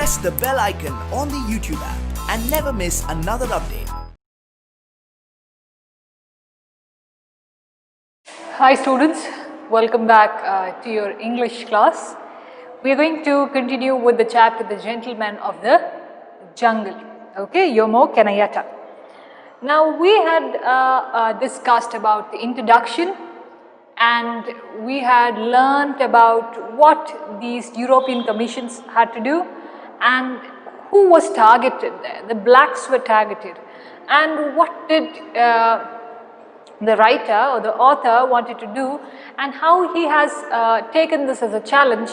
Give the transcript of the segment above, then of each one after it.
press the bell icon on the YouTube app and never miss another update. Hi students, welcome back to your English class. We are going to continue with the chapter The Gentleman of the Jungle, okay, Jomo Kenyatta. Now we had discussed about the introduction and we had learnt about what these European commissions had to do and who was targeted there. The blacks were targeted and what did the writer or the author wanted to do and how he has taken this as a challenge.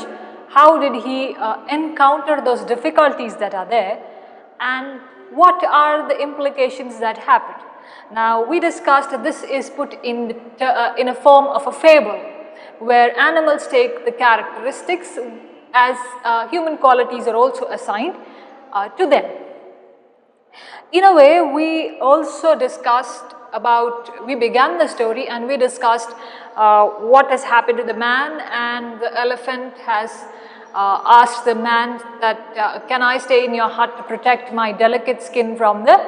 How did he encounter those difficulties that are there and what are the implications that happened. Now we discussed that this is put in a form of a fable where animals take the characteristics as human qualities are also assigned to them. In a way, we also discussed about, we began the story and we discussed what has happened to the man, and the elephant has asked the man that can I stay in your hut to protect my delicate skin from the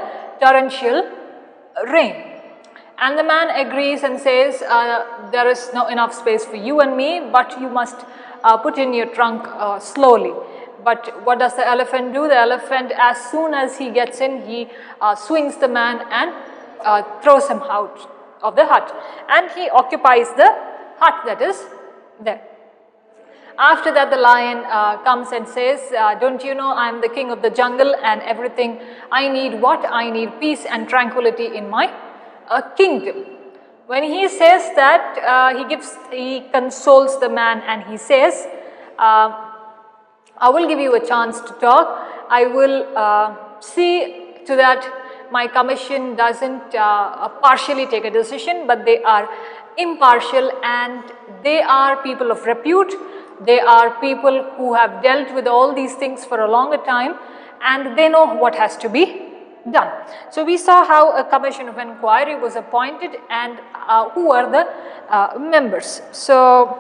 torrential rain. And the man agrees and says there is no enough space for you and me, but you must put in your trunk slowly. But what does the elephant do? The elephant, as soon as he gets in, he swings the man and throws him out of the hut, and he occupies the hut that is there. After that, the lion comes and says, don't you know I am the king of the jungle and everything I need, what I need, peace and tranquility in my kingdom. When he says that, he consoles the man and he says, I will give you a chance to talk. I will see to that my commission doesn't partially take a decision, but they are impartial and they are people of repute. They are people who have dealt with all these things for a longer time and they know what has to be done. So we saw how a commission of inquiry was appointed and who are the members. So,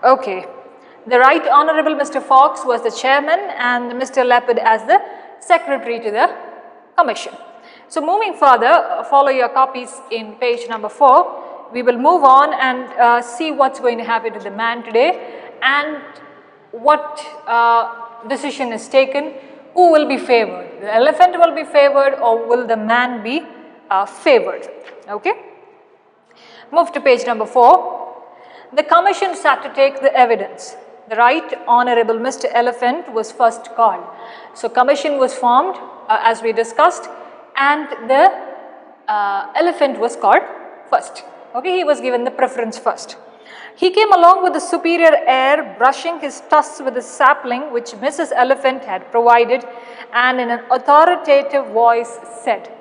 okay. The Right Honorable Mr. Fox was the chairman and Mr. Leopard as the secretary to the commission. So moving further, follow your copies in page number 4. We will move on and see what's going to happen to the man today and what decision is taken, who will be favored. The elephant will be favored or will the man be favored, okay. Move to page number 4. The commission sat to take the evidence. The Right Honorable Mr. Elephant was first called. So commission was formed as we discussed and the elephant was called first. Okay, he was given the preference first. He came along with a superior air, brushing his tusks with a sapling which Mrs. Elephant had provided and in an authoritative voice said.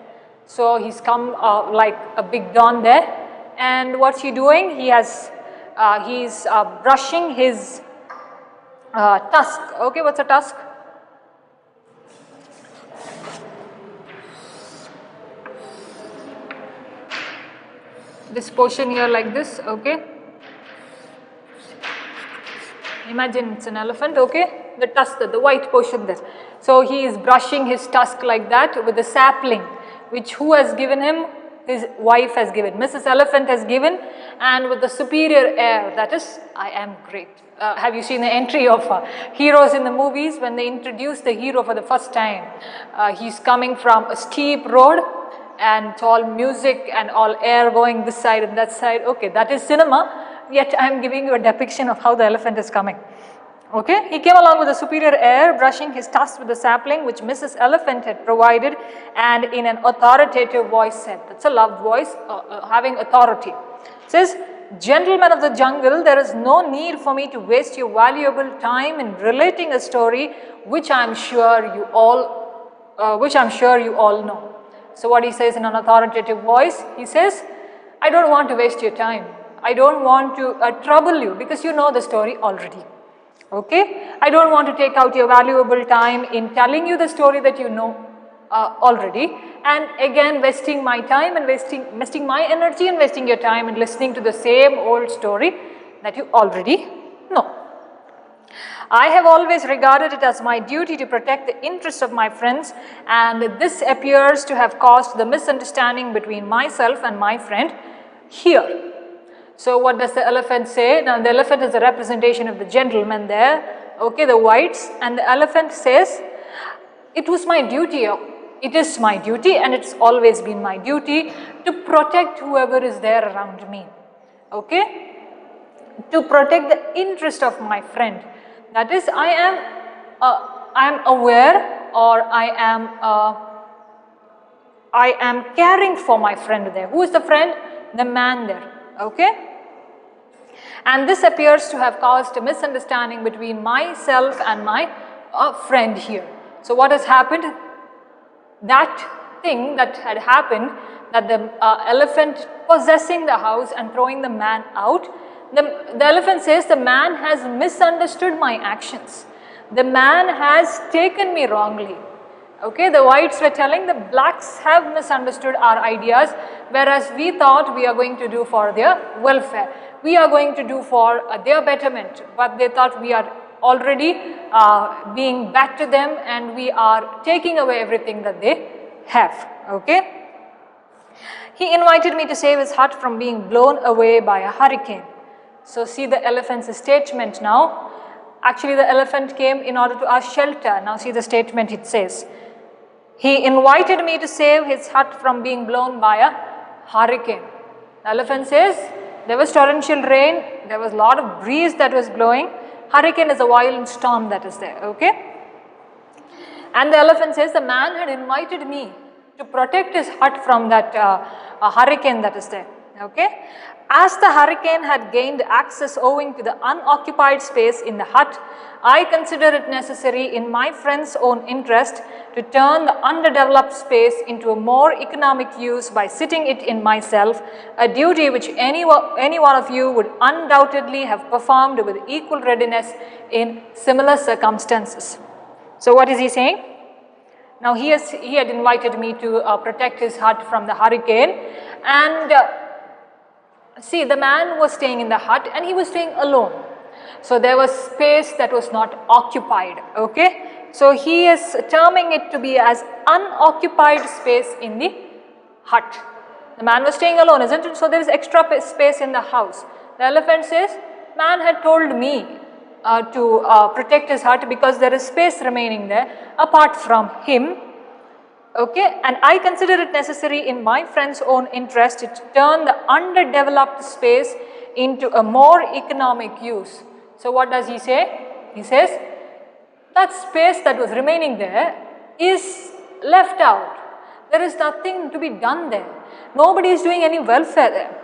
So he's come like a big don there, and what's he doing? He's brushing his tusk. Okay, what's a tusk? This portion here like this, okay. Imagine it's an elephant, okay. The tusk, the white portion there. So he is brushing his tusk like that with the sapling, which who has given him? His wife has given. Mrs. Elephant has given, and with the superior air, that is, I am great. Have you seen the entry of heroes in the movies when they introduce the hero for the first time? He's coming from a steep road and it's all music and all air going this side and that side. Okay, that is cinema, yet I am giving you a depiction of how the elephant is coming. Okay, he came along with a superior air, brushing his tusks with the sapling which Mrs. Elephant had provided, and in an authoritative voice said, that's a loud voice, having authority. It says, gentlemen of the jungle, there is no need for me to waste your valuable time in relating a story which I am sure you all know. So what he says in an authoritative voice, he says, I don't want to waste your time. I don't want to trouble you because you know the story already. Okay, I don't want to take out your valuable time in telling you the story that you know already, and again wasting my time and wasting my energy and wasting your time and listening to the same old story that you already know. I have always regarded it as my duty to protect the interests of my friends, and this appears to have caused the misunderstanding between myself and my friend here. So what does the elephant say? Now the elephant is a representation of the gentleman there, okay, the whites, and the elephant says, it was my duty, it is my duty, and it's always been my duty to protect whoever is there around me, okay, to protect the interest of my friend. That is, I am aware, or I am caring for my friend there. Who is the friend? The man there, okay. And this appears to have caused a misunderstanding between myself and my friend here. So what has happened? That thing that had happened, that the elephant possessing the house and throwing the man out, the elephant says the man has misunderstood my actions. The man has taken me wrongly. Okay, the whites were telling the blacks have misunderstood our ideas, whereas we thought we are going to do for their welfare. We are going to do for their betterment, but they thought we are already being bad to them, and we are taking away everything that they have. Okay. He invited me to save his hut from being blown away by a hurricane. So see the elephant's statement now. Actually the elephant came in order to ask shelter. Now see the statement it says. He invited me to save his hut from being blown by a hurricane. The elephant says there was torrential rain, there was a lot of breeze that was blowing. Hurricane is a violent storm that is there, okay. And the elephant says the man had invited me to protect his hut from that hurricane that is there, okay. As the hurricane had gained access owing to the unoccupied space in the hut, I consider it necessary in my friend's own interest to turn the underdeveloped space into a more economic use by sitting it in myself, a duty which any one of you would undoubtedly have performed with equal readiness in similar circumstances. So what is he saying? Now he had invited me to protect his hut from the hurricane, and see, the man was staying in the hut and he was staying alone. So there was space that was not occupied, okay. So he is terming it to be as unoccupied space in the hut. The man was staying alone, isn't it? So there is extra space in the house. The elephant says, man had told me to protect his hut because there is space remaining there apart from him. Okay, and I consider it necessary in my friend's own interest to turn the underdeveloped space into a more economic use. So what does he say? He says that space that was remaining there is left out. There is nothing to be done there. Nobody is doing any welfare there.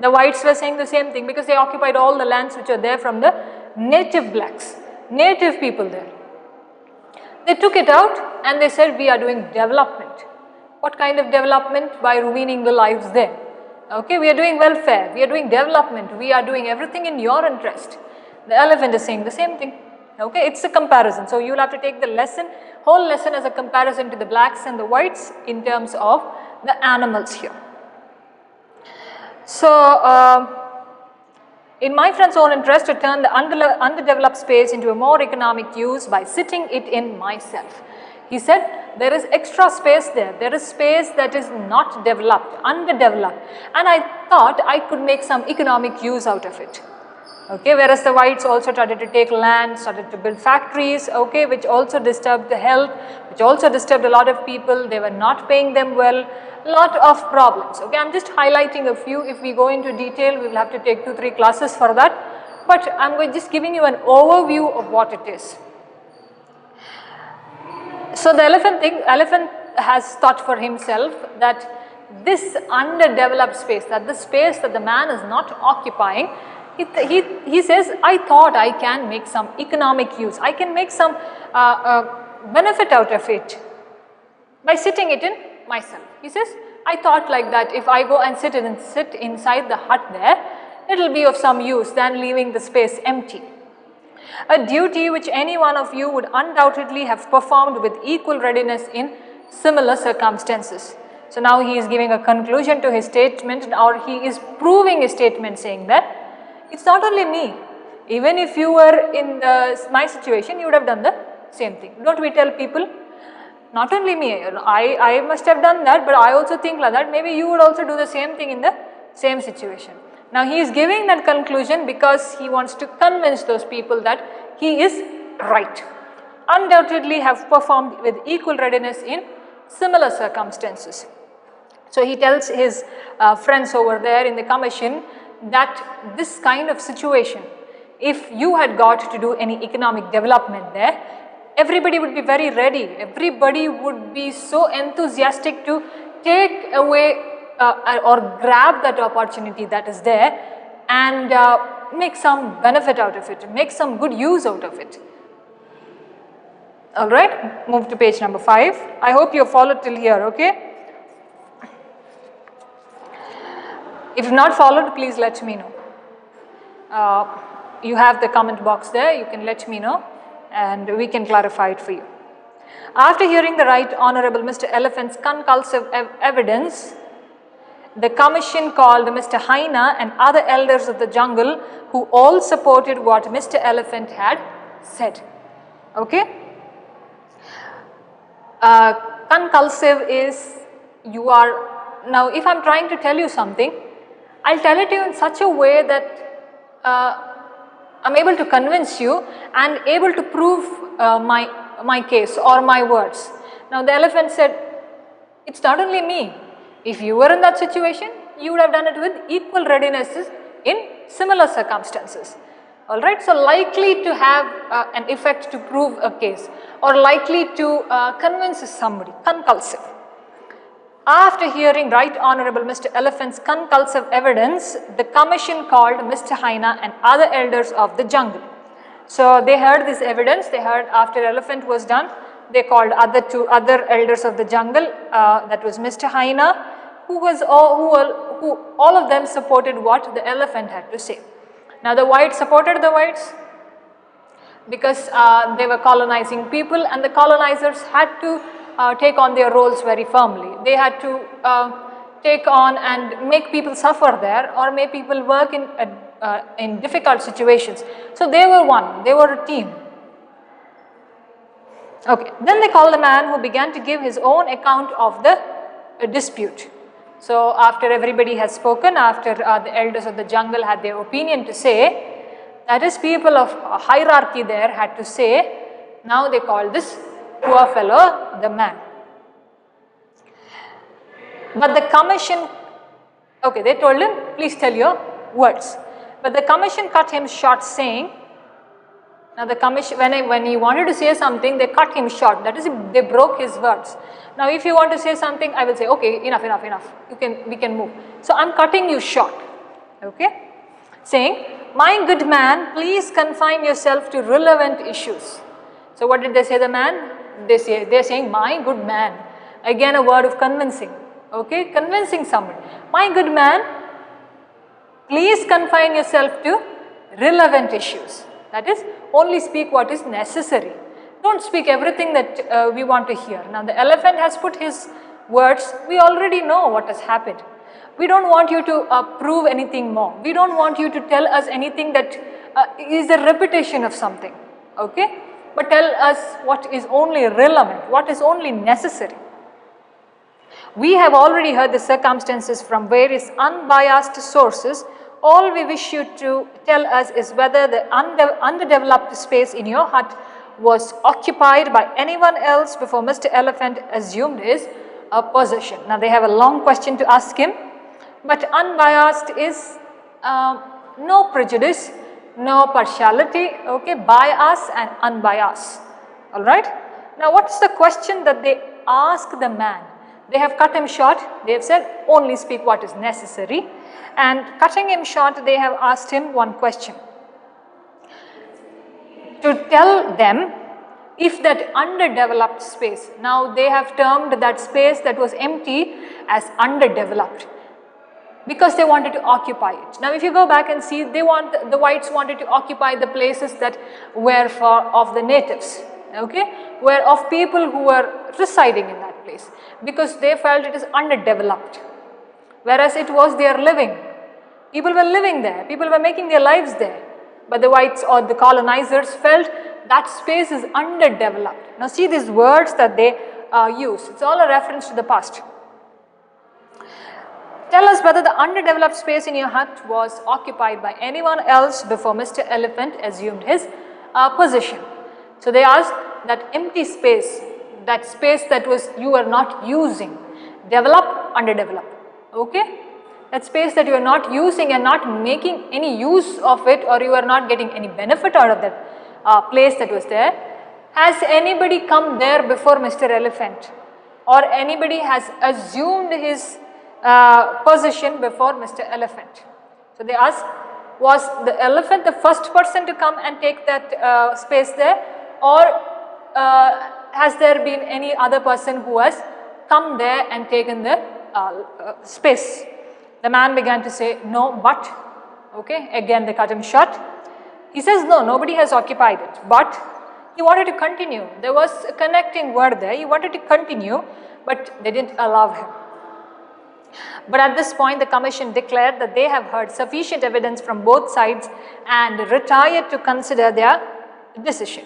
The whites were saying the same thing because they occupied all the lands which are there from the native blacks, native people there. They took it out and they said we are doing development. What kind of development? By ruining the lives there. Okay, we are doing welfare, we are doing development, we are doing everything in your interest. The elephant is saying the same thing. Okay, it's a comparison. So you will have to take the whole lesson as a comparison to the blacks and the whites in terms of the animals here. So in my friend's own interest to turn the underdeveloped space into a more economic use by sitting it in myself. He said there is extra space there, there is space that is not developed, underdeveloped, and I thought I could make some economic use out of it. Okay, whereas the whites also started to take land, started to build factories, okay, which also disturbed the health, which also disturbed a lot of people, they were not paying them well, lot of problems. Okay, I am just highlighting a few. If we go into detail, we will have to take 2-3 classes for that, but I am just giving you an overview of what it is. So the elephant has thought for himself that this underdeveloped space, that the space that the man is not occupying, he says, I thought I can make some economic use, I can make some benefit out of it by sitting it in myself. He says, I thought like that if I go and sit inside the hut there, it will be of some use than leaving the space empty. A duty which any one of you would undoubtedly have performed with equal readiness in similar circumstances. So now he is giving a conclusion to his statement, or he is proving his statement, saying that it's not only me, Even if you were in my situation, you would have done the same thing. Don't we tell people? Not only me, I must have done that, but I also think like that. Maybe you would also do the same thing in the same situation. Now he is giving that conclusion because he wants to convince those people that he is right. Undoubtedly have performed with equal readiness in similar circumstances. So he tells his friends over there in the commission that this kind of situation, if you had got to do any economic development there, everybody would be very ready, everybody would be so enthusiastic to take away or grab that opportunity that is there and make some benefit out of it, make some good use out of it. Alright, move to page number 5. I hope you have followed till here, okay? If you have not followed, please let me know. You have the comment box there, you can let me know and we can clarify it for you. After hearing the Right Honorable Mr. Elephant's conclusive evidence, the commission called Mr. Haina and other elders of the jungle who all supported what Mr. Elephant had said. Okay? Conclusive is you are, now if I am trying to tell you something, I will tell it to you in such a way that I am able to convince you and able to prove my case or my words. Now the elephant said, it's not only me. If you were in that situation, you would have done it with equal readiness in similar circumstances. Alright, so likely to have an effect to prove a case or likely to convince somebody, conclusive. After hearing Right Honorable Mr. Elephant's conclusive evidence, the commission called Mr. Haina and other elders of the jungle. So they heard this evidence, they heard after Elephant was done, they called other elders of the jungle, that was Mr. Haina, who all of them supported what the elephant had to say. Now the whites supported the whites because they were colonizing people and the colonizers had to take on their roles very firmly. They had to take on and make people suffer there or make people work in difficult situations. So they were one, they were a team. Okay, then they called the man who began to give his own account of the dispute. So after everybody has spoken, after the elders of the jungle had their opinion to say, that is people of hierarchy there had to say, now they called this poor fellow the man. But the commission, okay, they told him, please tell your words. But the commission cut him short saying, now the commission, when he wanted to say something, they cut him short. That is, they broke his words. Now if you want to say something, I will say, okay, enough. We can move. So I am cutting you short. Okay? Saying, my good man, please confine yourself to relevant issues. So what did they say the man? They're saying, my good man. Again a word of convincing. Okay? Convincing somebody. My good man, please confine yourself to relevant issues. That is, only speak what is necessary. Don't speak everything that we want to hear. Now the elephant has put his words, we already know what has happened. We don't want you to prove anything more. We don't want you to tell us anything that is a repetition of something. Okay? But tell us what is only relevant, what is only necessary. We have already heard the circumstances from various unbiased sources. All we wish you to tell us is whether the underdeveloped space in your hut was occupied by anyone else before Mr. Elephant assumed his possession. Now they have a long question to ask him, but unbiased is no prejudice, no partiality, okay, bias and unbiased. Alright. Now what is the question that they ask the man? They have cut him short, they have said only speak what is necessary, and cutting him short they have asked him one question. To tell them if that underdeveloped space, now they have termed that space that was empty as underdeveloped because they wanted to occupy it. Now if you go back and see, the whites wanted to occupy the places that were of the natives, okay, were of people who were residing in that place because they felt it is underdeveloped, whereas it was their living. People were living there, people were making their lives there. but the whites or the colonizers felt that space is underdeveloped. Now see these words that they use, it's all a reference to the past. Tell us whether the underdeveloped space in your hut was occupied by anyone else before Mr. Elephant assumed his position. So they asked that empty space, that space that was you were not using, developed, underdeveloped, okay? That space that you are not using and not making any use of it, or you are not getting any benefit out of that place that was there. Has anybody come there before Mr. Elephant, or anybody has assumed his position before Mr. Elephant? So they asked, was the elephant the first person to come and take that space there, or has there been any other person who has come there and taken the space? The man began to say, no, but, okay, again they cut him short. He says, no, nobody has occupied it, but he wanted to continue. There was a connecting word there. He wanted to continue, but they didn't allow him. But at this point, the commission declared that they have heard sufficient evidence from both sides and retired to consider their decision.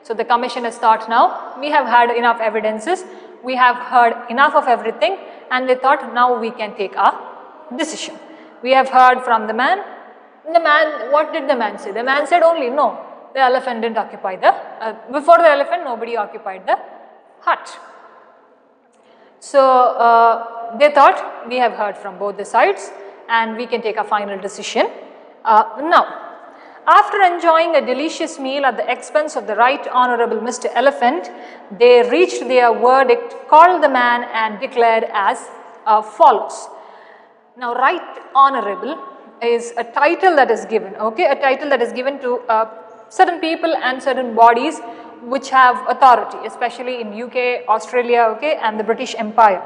So the commission has thought, now we have had enough evidences, we have heard enough of everything, and they thought now we can take our decision. We have heard from the man. What did the man say? The man said only, no, the elephant didn't occupy the, before the elephant nobody occupied the hut. So they thought we have heard from both the sides and we can take a final decision now. After enjoying a delicious meal at the expense of the Right Honorable Mr. Elephant, they reached their verdict, called the man and declared as follows. Now, Right Honorable is a title that is given, okay, a title that is given to certain people and certain bodies which have authority, especially in UK, Australia, okay, and the British Empire.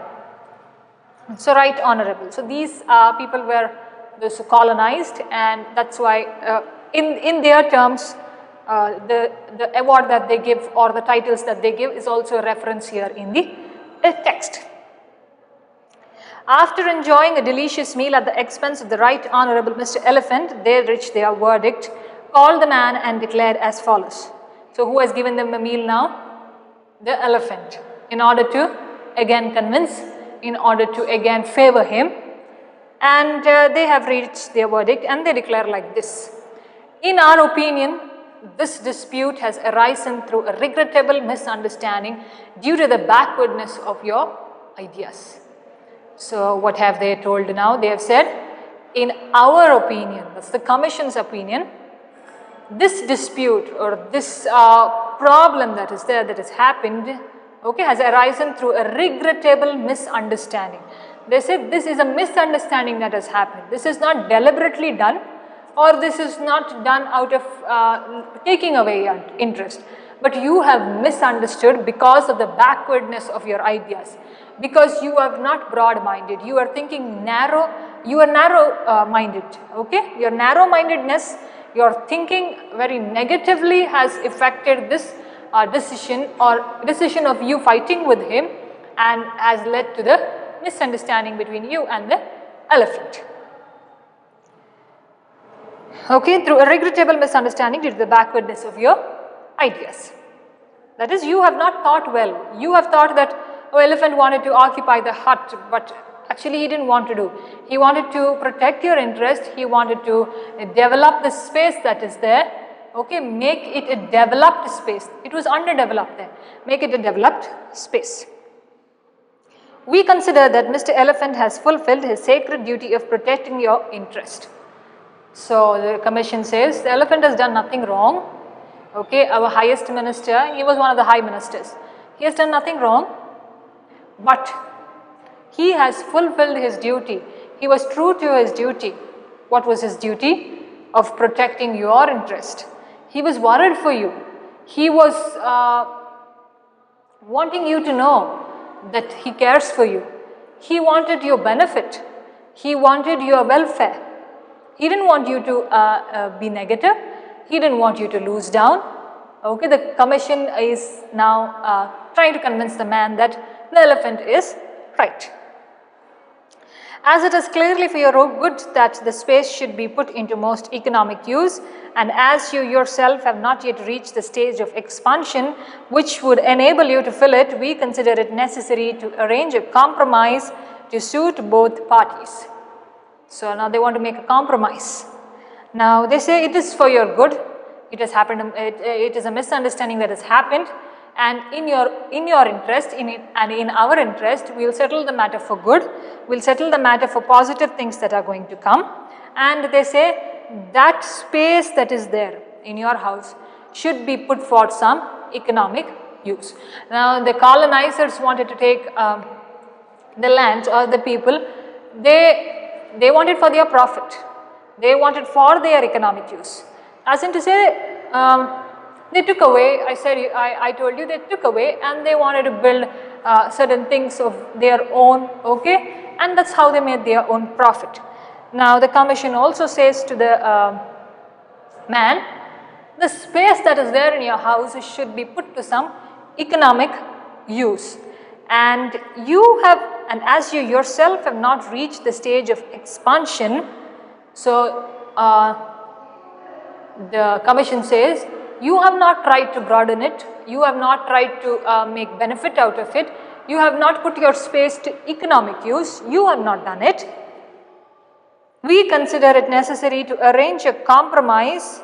So, Right Honorable. So, these people were those colonized, and that's why in their terms the award that they give or the titles that they give is also a reference here in the text. After enjoying a delicious meal at the expense of the Right Honorable Mr. Elephant, they reached their verdict, called the man and declared as follows. So who has given them a meal now? The elephant, in order to again convince, in order to again favor him, and they have reached their verdict and they declare like this. In our opinion, this dispute has arisen through a regrettable misunderstanding due to the backwardness of your ideas. So what have they told now? They have said, in our opinion, that's the commission's opinion, this dispute or this problem that is there, that has happened, okay, has arisen through a regrettable misunderstanding. They said this is a misunderstanding that has happened. This is not deliberately done, or this is not done out of taking away your interest, but you have misunderstood because of the backwardness of your ideas, because you are not broad-minded, you are thinking narrow, you are narrow-minded, okay? Your narrow-mindedness, your thinking very negatively has affected this decision of you fighting with him, and has led to the misunderstanding between you and the elephant. Okay, through a regrettable misunderstanding due to the backwardness of your ideas. That is, you have not thought well. You have thought that, oh, elephant wanted to occupy the hut, but actually he didn't want to do. He wanted to protect your interest. He wanted to develop the space that is there. Okay, make it a developed space. It was underdeveloped there. Make it a developed space. We consider that Mr. Elephant has fulfilled his sacred duty of protecting your interest. So the commission says the elephant has done nothing wrong. Okay, our highest minister, he was one of the high ministers. He has done nothing wrong, but he has fulfilled his duty. He was true to his duty. What was his duty? Of protecting your interest. He was worried for you. He was wanting you to know that he cares for you. He wanted your benefit. He wanted your welfare. He didn't want you to be negative. He didn't want you to lose down. Okay, the commission is now trying to convince the man that the elephant is right. As it is clearly for your own good that the space should be put into most economic use, and as you yourself have not yet reached the stage of expansion which would enable you to fill it, we consider it necessary to arrange a compromise to suit both parties. So now they want to make a compromise. Now they say it is for your good, it has happened, it is a misunderstanding that has happened, and in your interest and in our interest, we will settle the matter for good, we will settle the matter for positive things that are going to come. And they say that space that is there in your house should be put for some economic use. Now the colonizers wanted to take the lands or the people, they wanted for their profit, they wanted for their economic use. As in to say, they took away, I told you they took away, and they wanted to build certain things of their own, okay, and that's how they made their own profit. Now the commission also says to the man, the space that is there in your house should be put to some economic use, and as you yourself have not reached the stage of expansion, so the commission says, you have not tried to broaden it, you have not tried to make benefit out of it, you have not put your space to economic use, you have not done it. We consider it necessary to arrange a compromise,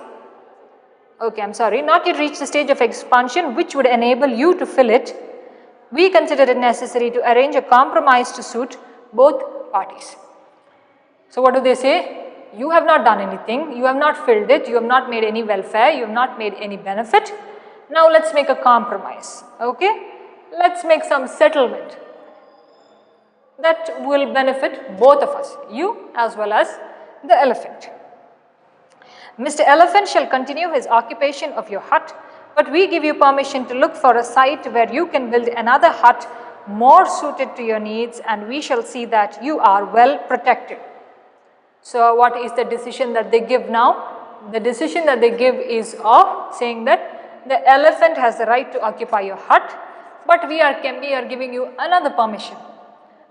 not yet reach the stage of expansion which would enable you to fill it. We consider it necessary to arrange a compromise to suit both parties. So what do they say? You have not done anything, you have not filled it, you have not made any welfare, you have not made any benefit. Now let's make a compromise, okay? Let's make some settlement that will benefit both of us, you as well as the elephant. Mr. Elephant shall continue his occupation of your hut, but we give you permission to look for a site where you can build another hut more suited to your needs, and we shall see that you are well protected. So what is the decision that they give now? The decision that they give is of saying that the elephant has the right to occupy your hut, but we are giving you another permission.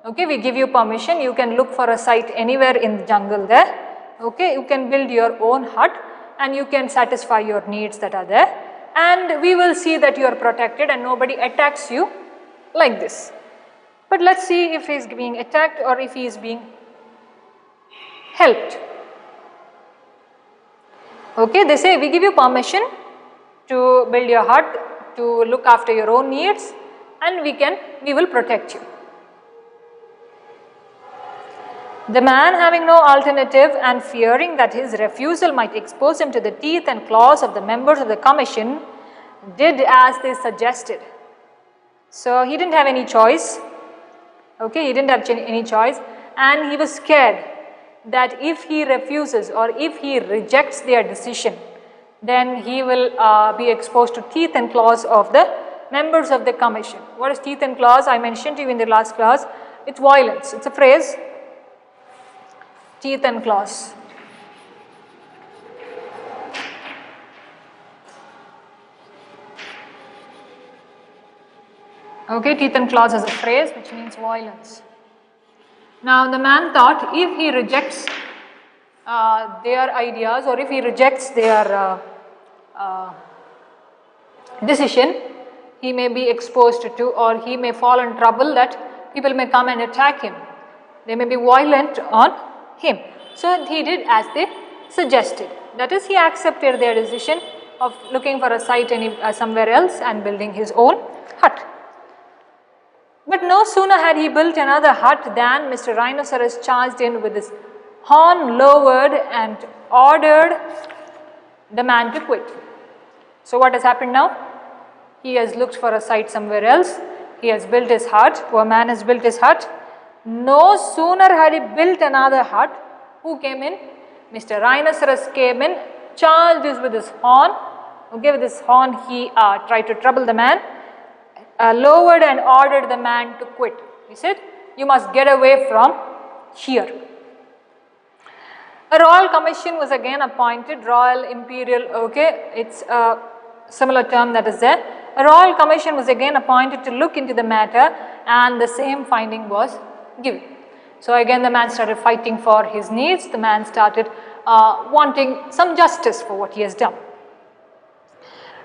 Okay, we give you permission, you can look for a site anywhere in the jungle there. Okay, you can build your own hut and you can satisfy your needs that are there, and we will see that you are protected and nobody attacks you like this. But let's see if he is being attacked or if he is being helped. Okay, they say we give you permission to build your hut, to look after your own needs, and we will protect you. The man, having no alternative and fearing that his refusal might expose him to the teeth and claws of the members of the commission, did as they suggested. So he didn't have any choice. Okay, he didn't have any choice, and he was scared that if he refuses or if he rejects their decision, then he will be exposed to teeth and claws of the members of the commission. What is teeth and claws? I mentioned to you in the last class. It's violence. It's a phrase. Teeth and claws. Okay, teeth and claws is a phrase which means violence. Now the man thought if he rejects their ideas or if he rejects their decision, he may be exposed to or he may fall in trouble that people may come and attack him. They may be violent on him. So he did as they suggested. That is, he accepted their decision of looking for a site somewhere else and building his own hut. But no sooner had he built another hut than Mr. Rhinoceros charged in with his horn lowered and ordered the man to quit. So what has happened now? He has looked for a site somewhere else. He has built his hut. Poor man has built his hut. No sooner had he built another hut, who came in? Mr. Rhinoceros came in, charged with his horn. Okay, with his horn he tried to trouble the man, lowered and ordered the man to quit. He said, you must get away from here. A royal commission was again appointed, royal, imperial, okay, it's a similar term that is there. A royal commission was again appointed to look into the matter, and the same finding was given. So again the man started fighting for his needs, the man started wanting some justice for what he has done.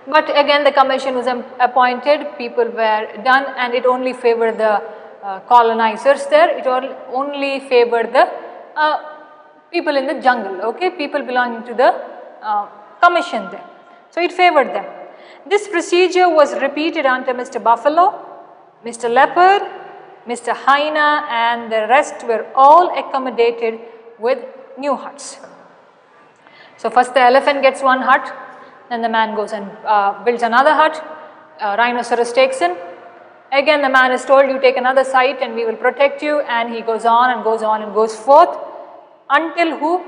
But again the commission was appointed, people were done, and it only favored the colonizers there, it only favored the people in the jungle, okay, people belonging to the commission there. So it favored them. This procedure was repeated under Mr. Buffalo, Mr. Leopard, Mr. Hyena, and the rest were all accommodated with new huts. So first the elephant gets one hut, then the man goes and builds another hut, rhinoceros takes in. Again the man is told, you take another site and we will protect you, and he goes on and goes on and goes forth until who?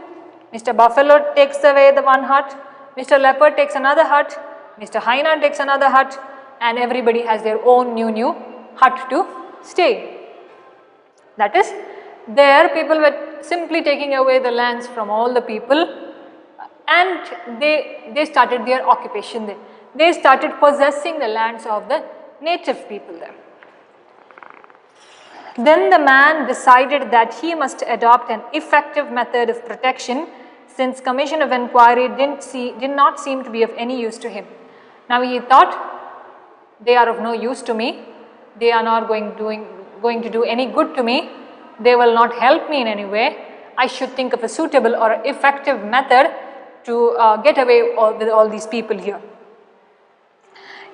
Mr. Buffalo takes away the one hut, Mr. Leopard takes another hut, Mr. Hyena takes another hut, and everybody has their own new hut to stay. That is, there people were simply taking away the lands from all the people, and they started their occupation there. They started possessing the lands of the native people there. Then the man decided that he must adopt an effective method of protection, since commission of inquiry did not seem to be of any use to him. Now he thought, they are of no use to me, they are not going to do any good to me, they will not help me in any way, I should think of a suitable or effective method to get away with all these people here.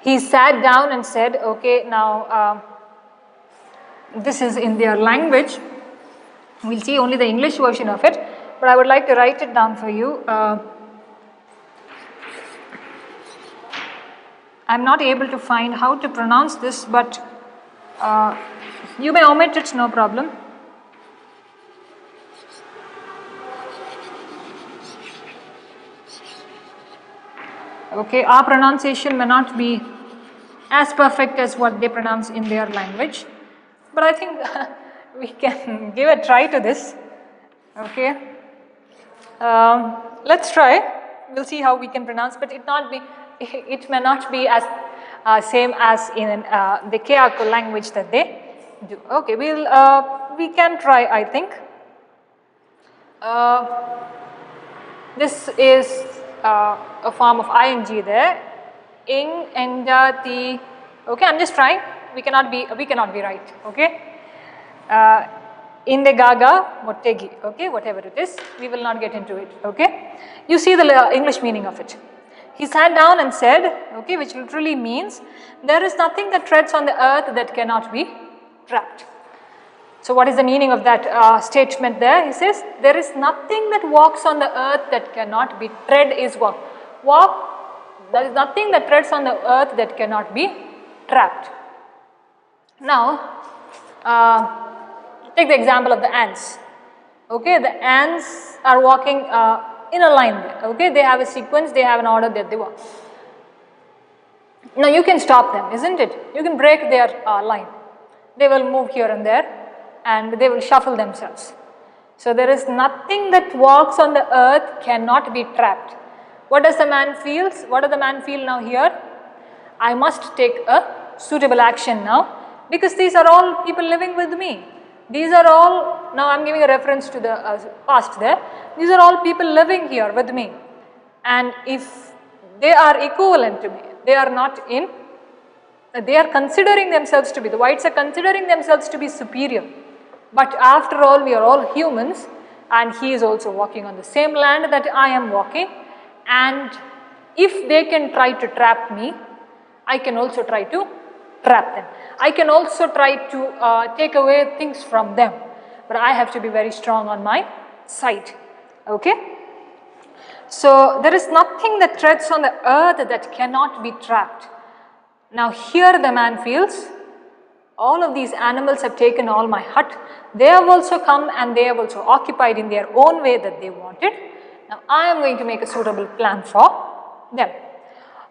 He sat down and said, okay, now this is in their language, we will see only the English version of it, but I would like to write it down for you. I am not able to find how to pronounce this, but you may omit it, no problem. Okay, our pronunciation may not be as perfect as what they pronounce in their language, but I think we can give a try to this. Okay, let's try. We'll see how we can pronounce, but it may not be as same as in the Keako language that they do. Okay, we can try, I think. This is a form of ing there. Ing, enda, ti. Okay, I'm just trying. We cannot be right. Okay. Inde gaga, mottegi. Okay, whatever it is, we will not get into it. Okay. You see the English meaning of it. He sat down and said, okay, which literally means there is nothing that treads on the earth that cannot be trapped. So what is the meaning of that statement there? He says, there is nothing that walks on the earth that cannot be, tread is walk. There is nothing that treads on the earth that cannot be trapped. Now, take the example of the ants. Okay, the ants are walking in a line there. Okay, they have a sequence, they have an order that they walk. Now you can stop them, isn't it? You can break their line. They will move here and there, and they will shuffle themselves. So there is nothing that walks on the earth cannot be trapped. What does the man feel? What does the man feel now here? I must take a suitable action now, because these are all people living with me. These are all, now I am giving a reference to the past there. These are all people living here with me, and if they are equivalent to me, they are not in, they are considering themselves to be, the whites are considering themselves to be superior. But after all, we are all humans, and he is also walking on the same land that I am walking, and if they can try to trap me, I can also try to trap them. I can also try to take away things from them, but I have to be very strong on my side. Okay? So there is nothing that treads on the earth that cannot be trapped. Now here the man feels, all of these animals have taken all my hut. They have also come and they have also occupied in their own way that they wanted. Now I am going to make a suitable plan for them.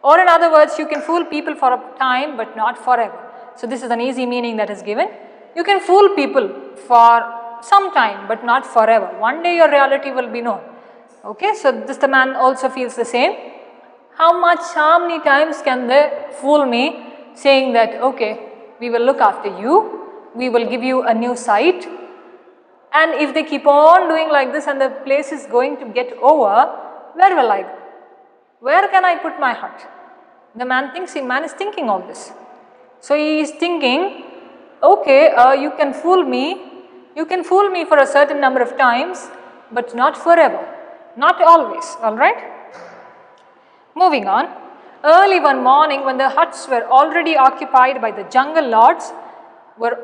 Or in other words, you can fool people for a time but not forever. So this is an easy meaning that is given. You can fool people for some time but not forever. One day your reality will be known. Okay, so this the man also feels the same. How many times can they fool me saying that, okay, we will look after you, we will give you a new site, And if they keep on doing like this and the place is going to get over, where will I go? Where can I put my hut? The man is thinking all this. So he is thinking, okay, you can fool me for a certain number of times, but not forever, not always, alright? Moving on, early one morning when the huts were already occupied by the jungle lords, when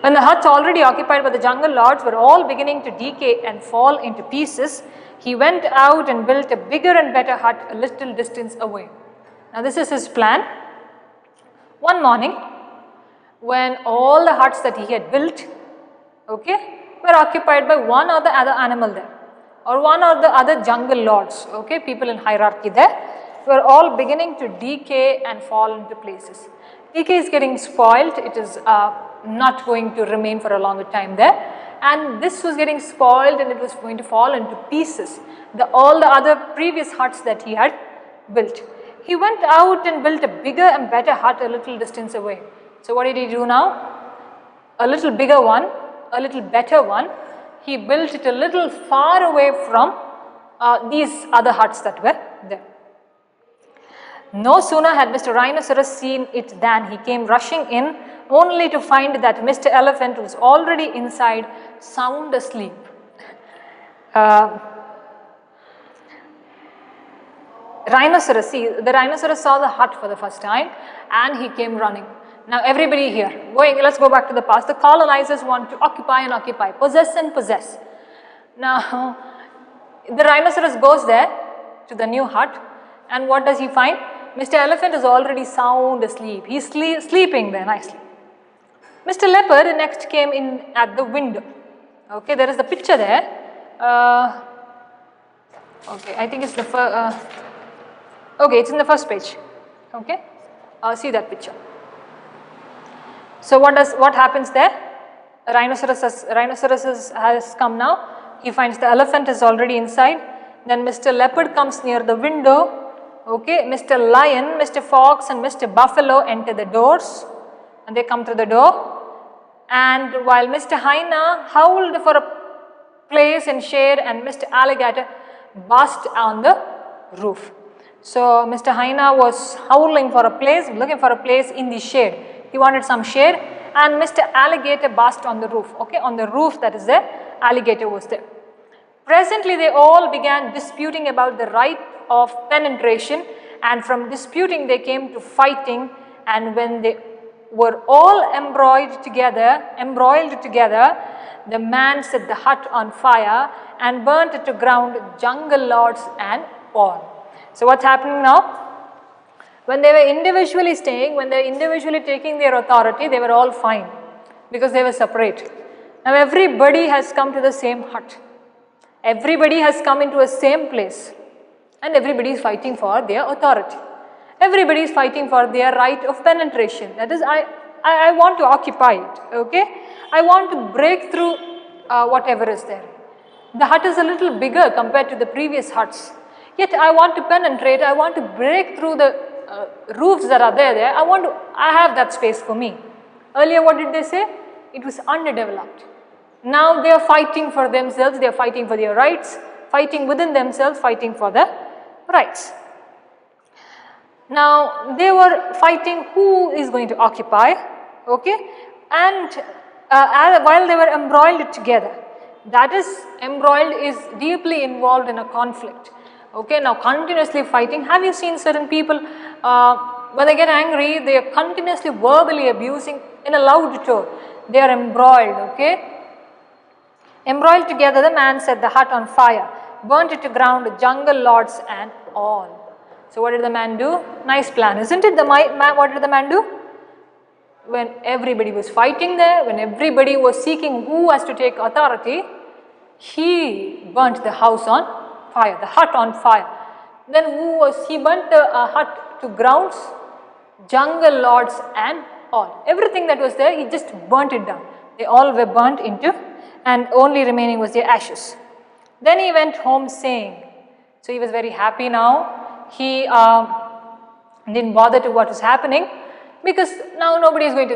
the huts already occupied by the jungle lords were all beginning to decay and fall into pieces, he went out and built a bigger and better hut a little distance away. Now this is his plan. One morning, when all the huts that he had built, were occupied by one or the other animal there, or one or the other jungle lords, people in hierarchy there, were all beginning to decay and fall into places. Decay is getting spoiled, it is not going to remain for a longer time there, and this was getting spoiled and it was going to fall into pieces, all the other previous huts that he had built. He went out and built a bigger and better hut a little distance away. So what did he do now? A little bigger one, a little better one. He built it a little far away from these other huts that were there. No sooner had Mr. Rhinoceros seen it than he came rushing in, only to find that Mr. Elephant was already inside, sound asleep. The rhinoceros saw the hut for the first time and he came running. Now everybody here, let's go back to the past. The colonizers want to occupy and occupy, possess and possess. Now the rhinoceros goes there to the new hut, and what does he find? Mr. Elephant is already sound asleep. He's sleeping there nicely. Mr. Leopard next came in at the window. There is the picture there. I think it's the first. It's in the first page. See that picture. So what happens there? Rhinoceros has come now. He finds the elephant is already inside. Then Mr. Leopard comes near the window. Mr. Lion, Mr. Fox and Mr. Buffalo enter the doors, and they come through the door. And while Mr. Hyena howled for a place in shade, and Mr. Alligator basked on the roof. So Mr. Hyena was howling for a place, looking for a place in the shade. He wanted some shade, and Mr. Alligator basked on the roof. On the roof that is there, alligator was there. Presently they all began disputing about the right of penetration, and from disputing they came to fighting, and when they were all embroiled together, the man set the hut on fire and burnt it to ground, jungle lords and all. So what's happening now? When they were individually staying, when they were individually taking their authority, they were all fine because they were separate. Now everybody has come to the same hut. Everybody has come into a same place, and everybody is fighting for their authority. Everybody is fighting for their right of penetration. That is, I want to occupy it, I want to break through whatever is there. The hut is a little bigger compared to the previous huts. Yet I want to penetrate, I want to break through the roofs that are there. I have that space for me. Earlier what did they say? It was underdeveloped. Now they are fighting for themselves, they are fighting for their rights, fighting within themselves, fighting for the rights. Now they were fighting who is going to occupy, and while they were embroiled together, that is, embroiled is deeply involved in a conflict. Now continuously fighting. Have you seen certain people, when they get angry, they are continuously verbally abusing in a loud tone. They are embroiled, Embroiled together, the man set the hut on fire, burnt it to ground, jungle lords and all. So what did the man do? Nice plan, isn't it? What did the man do? When everybody was fighting there, when everybody was seeking who has to take authority, he burnt the house on fire, the hut on fire. Then he burnt the hut to grounds, jungle lords and all. Everything that was there, he just burnt it down. They all were burnt into, and only remaining was their ashes. Then he went home saying, so he was very happy now. He didn't bother to what was happening. because now nobody is going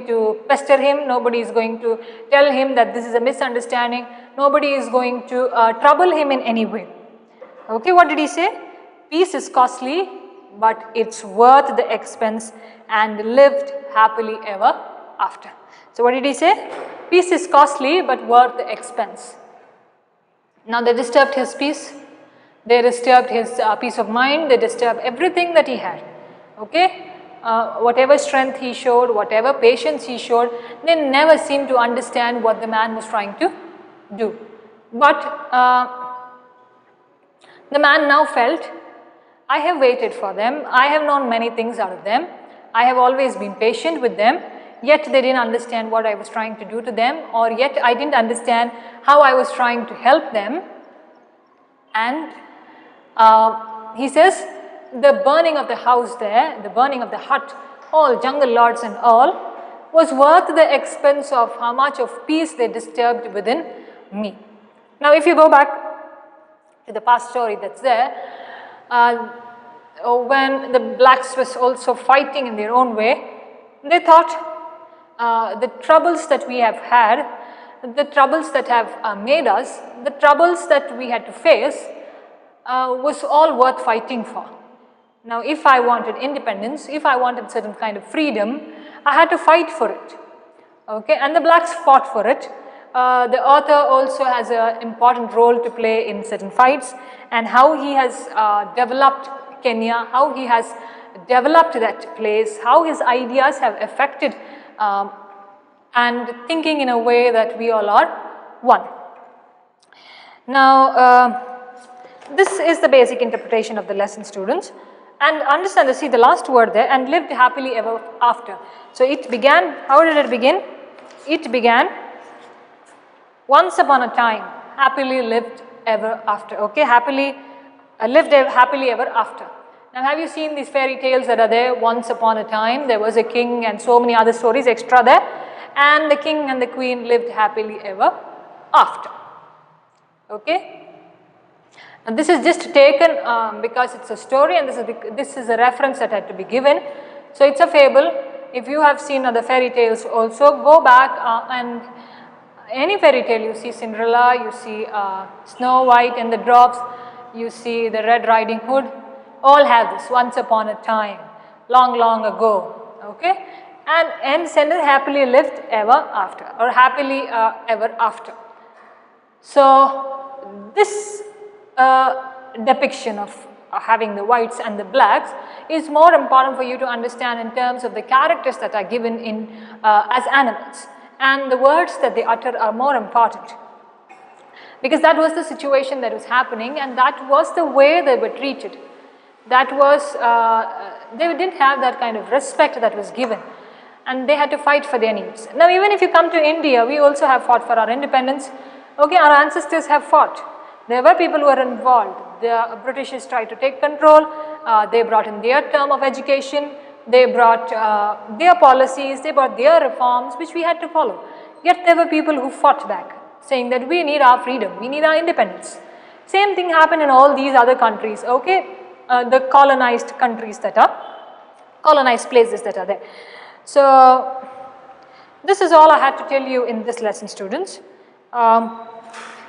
to pester him, nobody is going to tell him that this is a misunderstanding, nobody is going to trouble him in any way. Okay, what did he say? Peace is costly, but it's worth the expense, and lived happily ever after. So what did he say? Peace is costly, but worth the expense. Now they disturbed his peace, they disturbed his peace of mind, they disturbed everything that he had. Okay, whatever strength he showed, whatever patience he showed, they never seemed to understand what the man was trying to do. But the man now felt, I have waited for them, I have known many things out of them, I have always been patient with them, yet they didn't understand what I was trying to do to them, or yet I didn't understand how I was trying to help them. And he says, the burning of the house there, the burning of the hut, all jungle lords and all, was worth the expense of how much of peace they disturbed within me. Now if you go back to the past story that's there, when the blacks was also fighting in their own way, they thought the troubles that we have had, the troubles that have made us, the troubles that we had to face was all worth fighting for. Now if I wanted independence, if I wanted certain kind of freedom, I had to fight for it. Okay, and the blacks fought for it. The author also has an important role to play in certain fights, and how he has developed Kenya, how he has developed that place, how his ideas have affected and thinking in a way that we all are one. Now this is the basic interpretation of the lesson, students, and understand see the last word there, and lived happily ever after. So it began, how did it begin? It began once upon a time, happily lived ever after. Okay, happily lived happily ever after. Now have you seen these fairy tales that are there? Once upon a time there was a king, and so many other stories extra there, and the king and the queen lived happily ever after. Okay, and this is just taken because it's a story, and this is a reference that had to be given. So it's a fable. If you have seen other fairy tales also, go back and any fairy tale, you see Cinderella, you see Snow White and the Dwarfs, you see the Red Riding Hood, all have this once upon a time, long, long ago. Okay, and sentence happily lived ever after, or happily ever after. So this depiction of having the whites and the blacks is more important for you to understand in terms of the characters that are given in as animals, and the words that they utter are more important, because that was the situation that was happening, and that was the way they were treated. That was, they didn't have that kind of respect that was given, and they had to fight for their needs. Now even if you come to India, we also have fought for our independence. Okay, our ancestors have fought. There were people who were involved. The Britishers tried to take control, they brought in their term of education, they brought their policies, they brought their reforms which we had to follow. Yet there were people who fought back, saying that we need our freedom, we need our independence. Same thing happened in all these other countries, okay, the colonized countries that are, colonized places that are there. So this is all I had to tell you in this lesson, students.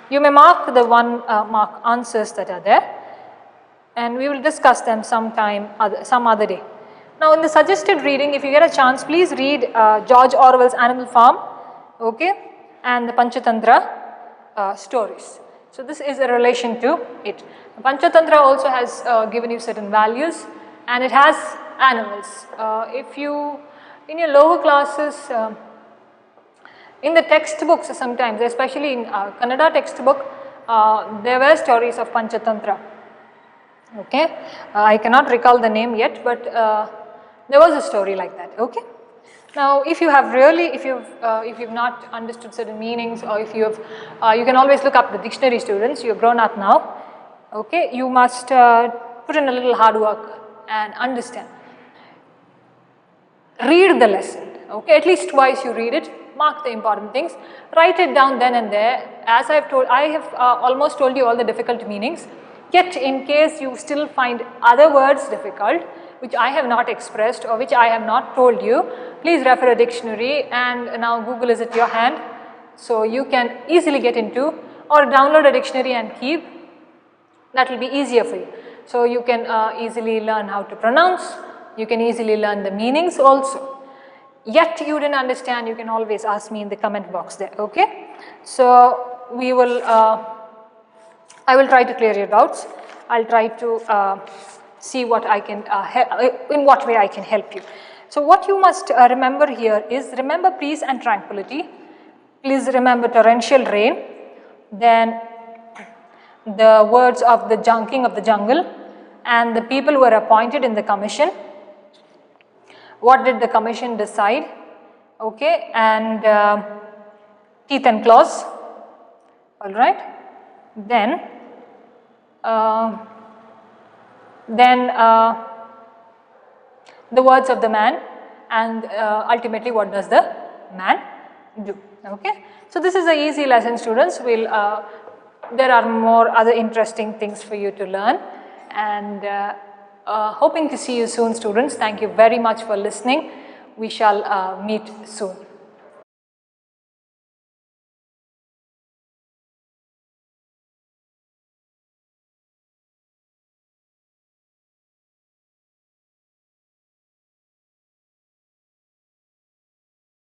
You may mark the one mark answers that are there, and we will discuss them some other day. Now in the suggested reading, if you get a chance, please read George Orwell's Animal Farm, okay, and the Panchatantra stories. So this is a relation to it. Panchatantra also has given you certain values, and it has animals. If you, in your lower classes, in the textbooks sometimes, especially in Kannada textbook, there were stories of Panchatantra. Okay, I cannot recall the name yet, but there was a story like that. Okay. Now, if you have really, if you've not understood certain meanings, or if you have, you can always look up the dictionary, students. You have grown up now. Okay, you must put in a little hard work and understand. Read the lesson. Okay, at least twice you read it. Mark the important things. Write it down then and there. As I have almost told you all the difficult meanings. Yet, in case you still find other words difficult, which I have not expressed or which I have not told you, please refer a dictionary, and now Google is at your hand, so you can easily get into, or download a dictionary and keep. That will be easier for you. So you can easily learn how to pronounce, you can easily learn the meanings also. Yet you didn't understand, you can always ask me in the comment box there, okay? So we will, I will try to clear your doubts. I'll try to see what I can, in what way I can help you. So what you must remember here is, remember peace and tranquility. Please remember torrential rain, then the words of the king of the jungle, and the people who were appointed in the commission. What did the commission decide? Okay, and teeth and claws. All right. Then the words of the man, and ultimately what does the man do? Okay. So this is an easy lesson, students. We'll there are more other interesting things for you to learn, and hoping to see you soon, students. Thank you very much for listening. We shall meet soon.